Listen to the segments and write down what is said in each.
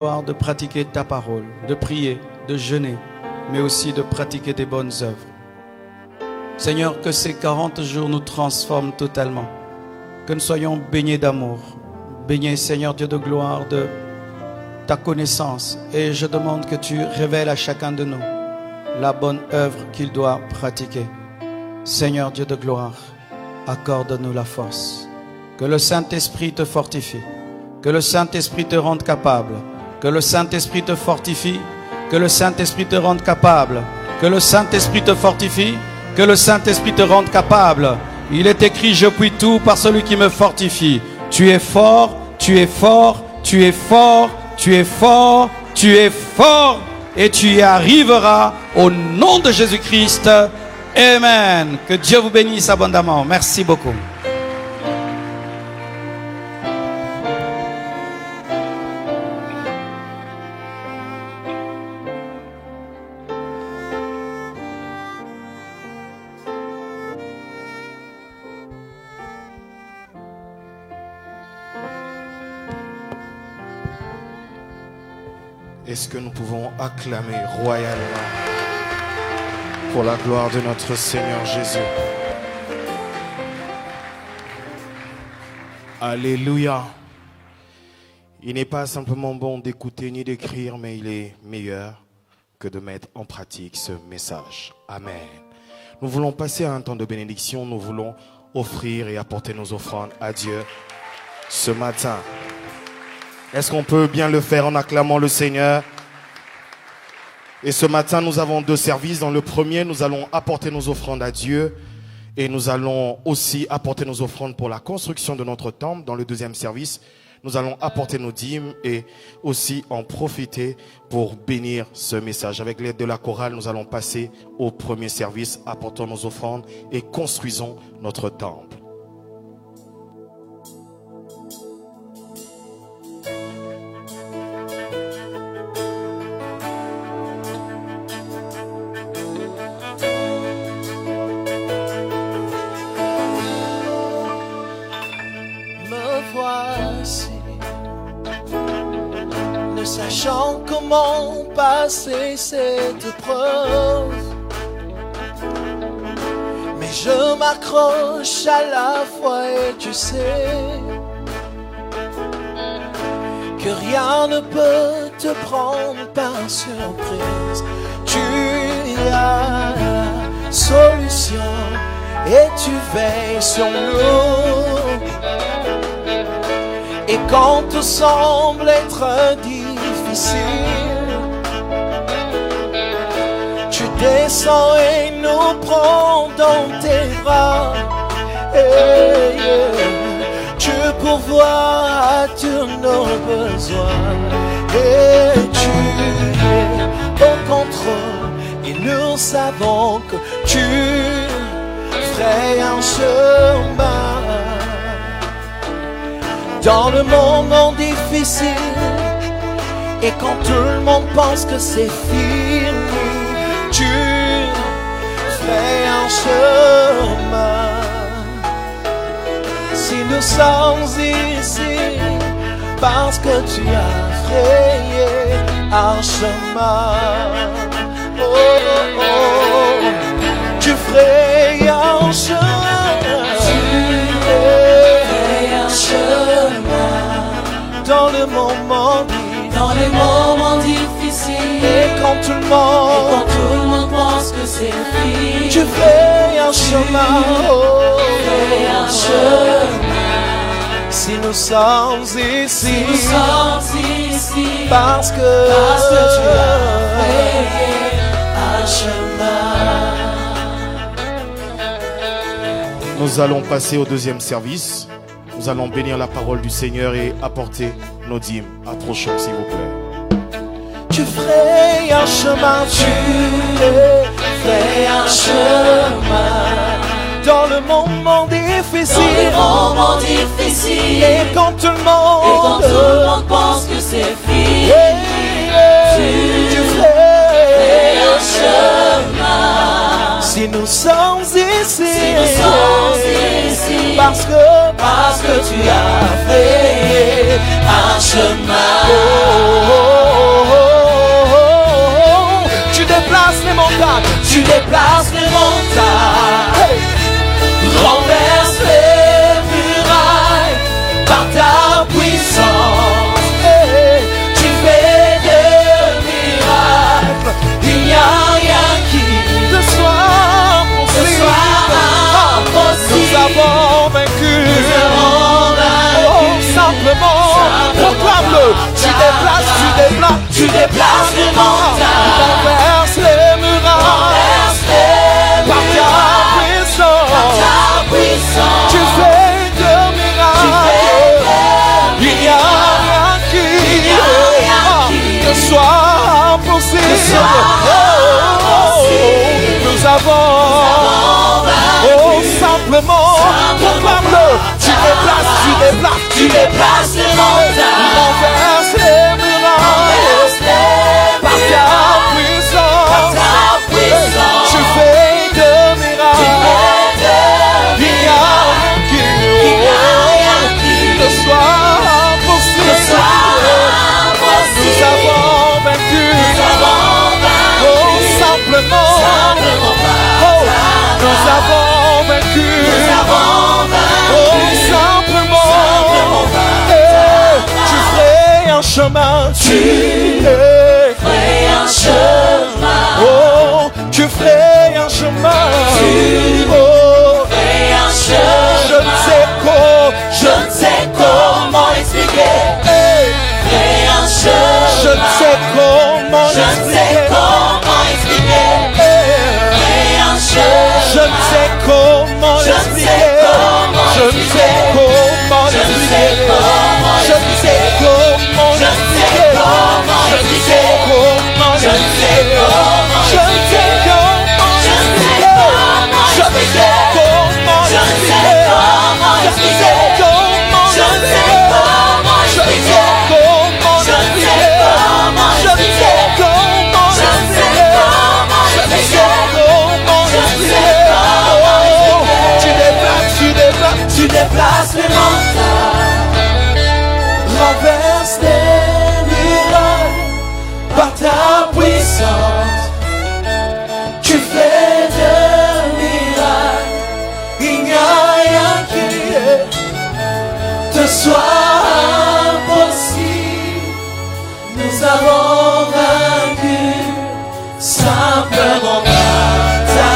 de pratiquer ta parole, de prier, de jeûner, mais aussi de pratiquer des bonnes œuvres. Seigneur, que ces 40 jours nous transforment totalement, que nous soyons baignés d'amour, baignés, Seigneur Dieu de gloire, de ta connaissance. Et je demande que tu révèles à chacun de nous la bonne œuvre qu'il doit pratiquer. Seigneur Dieu de gloire, accorde-nous la force. Que le Saint-Esprit te fortifie, que le Saint-Esprit te rende capable, que le Saint-Esprit te fortifie, que le Saint-Esprit te rende capable, que le Saint-Esprit te fortifie, que le Saint-Esprit te rende capable. Il est écrit, je puis tout par celui qui me fortifie. Tu es fort, tu es fort, tu es fort, tu es fort, tu es fort, et tu y arriveras au nom de Jésus-Christ. Amen. Que Dieu vous bénisse abondamment. Merci beaucoup. Est-ce que nous pouvons acclamer royalement pour la gloire de notre Seigneur Jésus? Alléluia. Il n'est pas simplement bon d'écouter ni d'écrire, mais il est meilleur que de mettre en pratique ce message. Amen. Nous voulons passer à un temps de bénédiction. Nous voulons offrir et apporter nos offrandes à Dieu ce matin. Est-ce qu'on peut bien le faire en acclamant le Seigneur? Et ce matin, nous avons deux services. Dans le premier, nous allons apporter nos offrandes à Dieu. Et nous allons aussi apporter nos offrandes pour la construction de notre temple. Dans le deuxième service, nous allons apporter nos dîmes et aussi en profiter pour bénir ce message. Avec l'aide de la chorale, nous allons passer au premier service, apportons nos offrandes et construisons notre temple. Ne sachant comment passer cette épreuve, mais je m'accroche à la foi et tu sais que rien ne peut te prendre par surprise. Tu as la solution et tu veilles sur nous. Et quand tout semble être difficile, tu descends et nous prends dans tes bras. Tu pourvois à tous nos besoins. Et tu es au contrôle. Et nous savons que tu ferais un chemin. Dans le moment difficile, et quand tout le monde pense que c'est fini, tu fais un chemin. Si nous sommes ici, parce que tu as frayé un chemin, oh, oh, oh, tu frayes un chemin. Dans les moments difficiles, et quand tout le monde pense que c'est fini, tu fais un chemin, oh, fais un chemin. Si nous sommes ici, parce que tu as fait un chemin. Nous allons passer au deuxième service. Nous allons bénir la parole du Seigneur et apporter nos dîmes. Approchons, s'il vous plaît. Tu ferais un chemin, tu ferais un chemin. Dans le moment difficile, et quand tout le monde pense que c'est fini, tu ferais un chemin. Si nous sommes ici, parce que tu as fait un chemin. tu déplaces les montagnes, renverse les murailles, par ta puissance, tu fais de miracles, il n'y a rien qui ne soit impossible. Nous avons, simplement, proclame-le, tu déplaces les montagnes, renverse les murailles, par ta puissance, tu fais de miracles, il n'y a rien qui ne soit impossible. Nous avons vaincu, simplement, nous avons vaincu, simplement, tu ferais un chemin, tu ferais un chemin, tu ferais un chemin, je ne sais comment expliquer, je ne sais comment expliquer, je ne sais comment l'expliquer, je ne sais comment l'expliquer, je ne sais comment l'expliquer, je ne sais comment l'expliquer, je ne sais comment l'expliquer, je ne sais comment l'expliquer, je ne sais comment l'expliquer, je ne sais comment l'expliquer, je ne sais comment l'expliquer, je ne sais comment l'expliquer. Tu déplaces les montagnes, renverse les murailles, par ta puissance, tu fais de miracles, il n'y a rien qui te soit impossible. Nous avons vaincu simplement par ta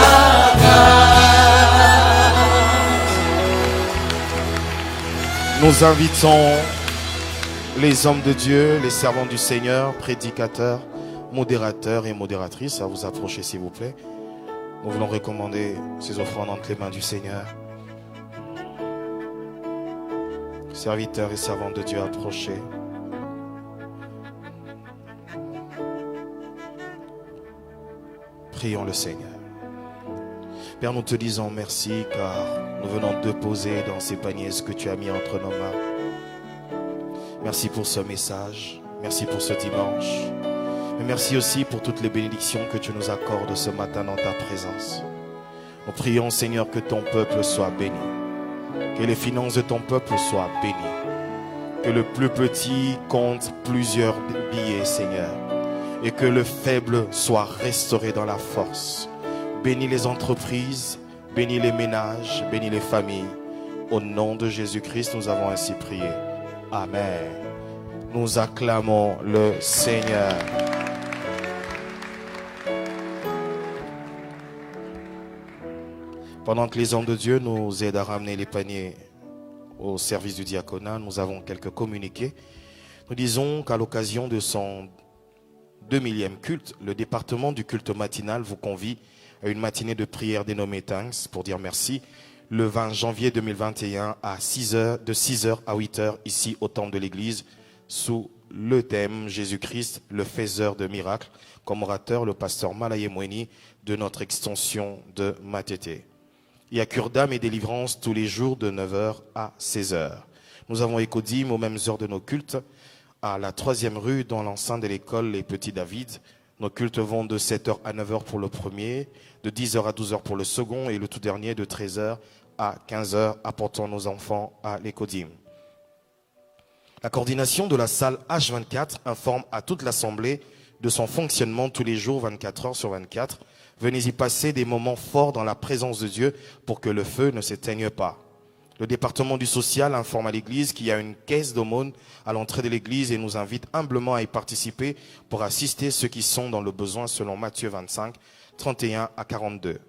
Nous invitons les hommes de Dieu, les servants du Seigneur, prédicateurs, modérateurs et modératrices à vous approcher s'il vous plaît. Nous voulons recommander ces offrandes entre les mains du Seigneur. Serviteurs et servants de Dieu, approchez. Prions le Seigneur. Père, nous te disons merci car nous venons déposer dans ces paniers ce que tu as mis entre nos mains. Merci pour ce message, merci pour ce dimanche. Mais merci aussi pour toutes les bénédictions que tu nous accordes ce matin dans ta présence. Nous prions Seigneur que ton peuple soit béni, que les finances de ton peuple soient bénies, que le plus petit compte plusieurs billets Seigneur, et que le faible soit restauré dans la force. Bénis les entreprises, bénis les ménages, bénis les familles. Au nom de Jésus-Christ, nous avons ainsi prié. Amen. Nous acclamons le Seigneur. Pendant que les hommes de Dieu nous aident à ramener les paniers au service du diaconat, nous avons quelques communiqués. Nous disons qu'à l'occasion de son 2000e culte, le département du culte matinal vous convie à une matinée de prière dénommée Thanks pour dire merci le 20 janvier 2021 à 6h, de 6h à 8h ici au temple de l'église sous le thème Jésus-Christ, le faiseur de miracles, comme orateur le pasteur Malaye Mweni de notre extension de Matété. Il y a cure d'âme et délivrance tous les jours de 9h à 16h. Nous avons écodime aux mêmes heures de nos cultes à la 3e rue dans l'enceinte de l'école Les Petits David. Nos cultes vont de 7h à 9h pour le premier, de 10h à 12h pour le second et le tout dernier de 13h à 15h, apportant nos enfants à l'écodime. La coordination de la salle H24 informe à toute l'assemblée de son fonctionnement tous les jours 24 heures sur 24. Venez y passer des moments forts dans la présence de Dieu pour que le feu ne s'éteigne pas. Le département du social informe à l'église qu'il y a une caisse d'aumône à l'entrée de l'église et nous invite humblement à y participer pour assister ceux qui sont dans le besoin selon Matthieu 25, 31 à 42.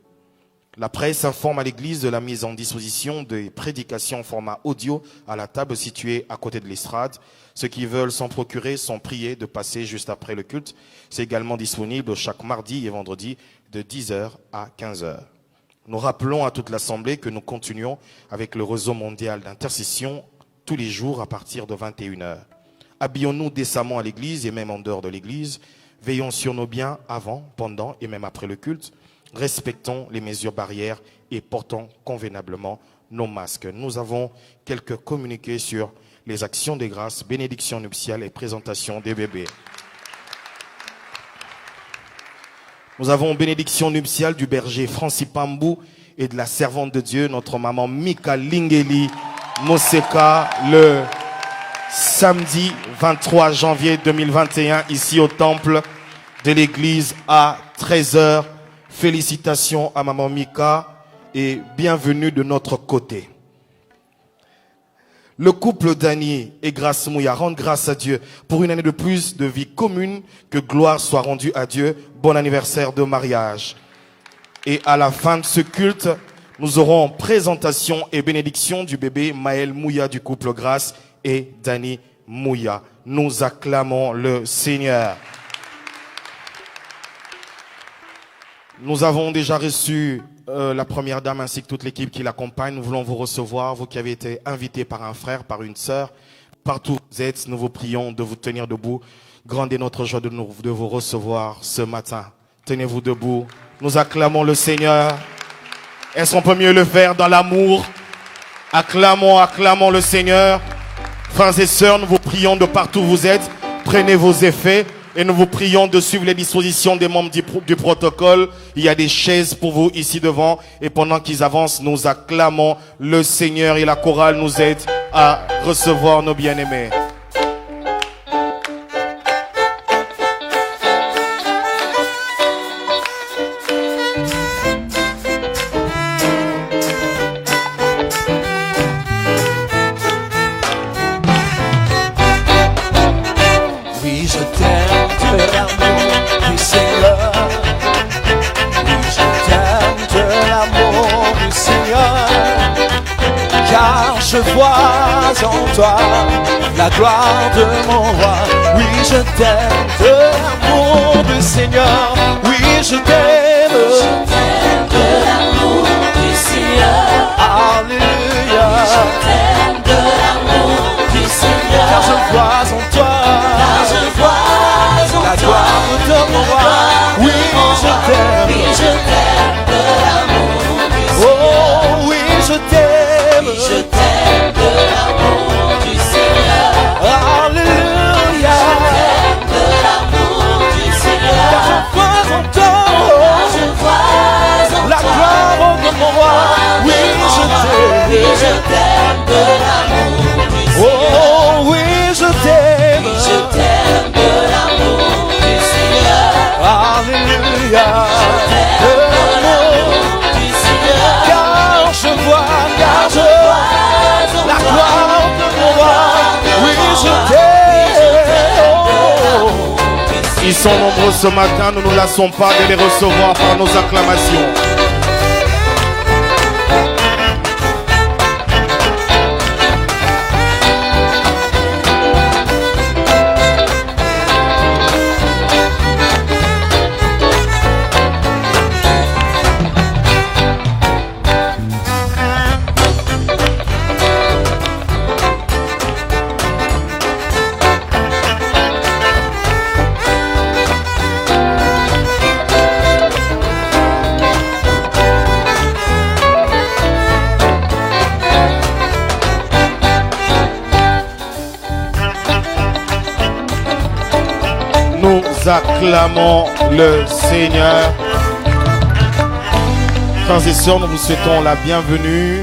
La presse informe à l'église de la mise en disposition des prédications en format audio à la table située à côté de l'estrade. Ceux qui veulent s'en procurer sont priés de passer juste après le culte. C'est également disponible chaque mardi et vendredi de 10h à 15h. Nous rappelons à toute l'Assemblée que nous continuons avec le réseau mondial d'intercession tous les jours à partir de 21h. Habillons-nous décemment à l'église et même en dehors de l'église. Veillons sur nos biens avant, pendant et même après le culte. Respectons les mesures barrières et portons convenablement nos masques. Nous avons quelques communiqués sur les actions de grâce, bénédiction nuptiale et présentation des bébés. Nous avons bénédiction nuptiale du berger Francis Pambou et de la servante de Dieu, notre maman Mika Lingeli Moseka, le samedi 23 janvier 2021, ici au temple de l'église à 13h. Félicitations à maman Mika et bienvenue de notre côté. Le couple Dani et Grace Mouya rendent grâce à Dieu pour une année de plus de vie commune. Que gloire soit rendue à Dieu. Bon anniversaire de mariage. Et à la fin de ce culte, nous aurons présentation et bénédiction du bébé Maël Mouya du couple Grace et Dani Mouya. Nous acclamons le Seigneur. Nous avons déjà reçu la première dame ainsi que toute l'équipe qui l'accompagne. Nous voulons vous recevoir, vous qui avez été invités par un frère, par une sœur. Partout où vous êtes, nous vous prions de vous tenir debout. Grande est notre joie de vous recevoir ce matin. Tenez-vous debout. Nous acclamons le Seigneur. Est-ce qu'on peut mieux le faire dans l'amour? Acclamons le Seigneur. Frères et sœurs, nous vous prions de partout où vous êtes. Prenez vos effets. Et nous vous prions de suivre les dispositions des membres du protocole. Il y a des chaises pour vous ici devant. Et pendant qu'ils avancent, nous acclamons le Seigneur et la chorale nous aide à recevoir nos bien-aimés. Je vois en toi la gloire de mon roi. Oui, je t'aime de l'amour du Seigneur. Oui, je t'aime de l'amour du Seigneur. Alléluia. Je t'aime de l'amour du Seigneur. Car je vois en toi la gloire de mon roi. Oui, je t'aime. Oui, je t'aime de l'amour du Seigneur. Oh, oui, je t'aime. Oui, je t'aime de l'amour du Seigneur. Alléluia. Je t'aime de l'amour du Seigneur. Car je vois en toi la gloire de mon roi. Oui, je t'aime. Oui, je t'aime de l'amour du Seigneur. Oh, oui, je t'aime. Oui, je t'aime de l'amour du Seigneur. Alléluia. De l'amour du Seigneur. Car je vois la gloire de mon roi. Oui, je t'aime. Oh. Ils sont nombreux ce matin, nous ne nous lassons pas de les recevoir par nos acclamations. Nous acclamons le Seigneur. Frères et sœurs, nous vous souhaitons la bienvenue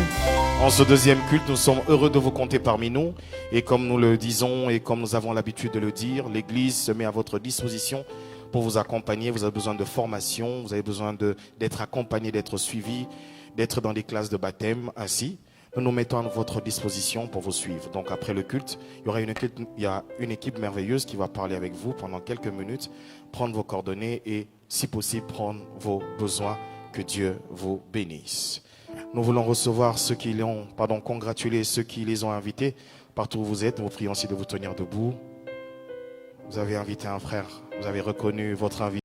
en ce deuxième culte. Nous sommes heureux de vous compter parmi nous. Et comme nous le disons et comme nous avons l'habitude de le dire, l'Église se met à votre disposition pour vous accompagner. Vous avez besoin de formation, vous avez besoin d'être accompagné, d'être suivi, d'être dans des classes de baptême ainsi. Nous nous mettons à votre disposition pour vous suivre. Donc après le culte, il y a une équipe merveilleuse qui va parler avec vous pendant quelques minutes, prendre vos coordonnées et si possible prendre vos besoins Que Dieu vous bénisse. Nous voulons recevoir ceux qui les ont, congratuler ceux qui les ont invités. Partout où vous êtes, nous vous prions aussi de vous tenir debout. Vous avez invité un frère, vous avez reconnu votre invité.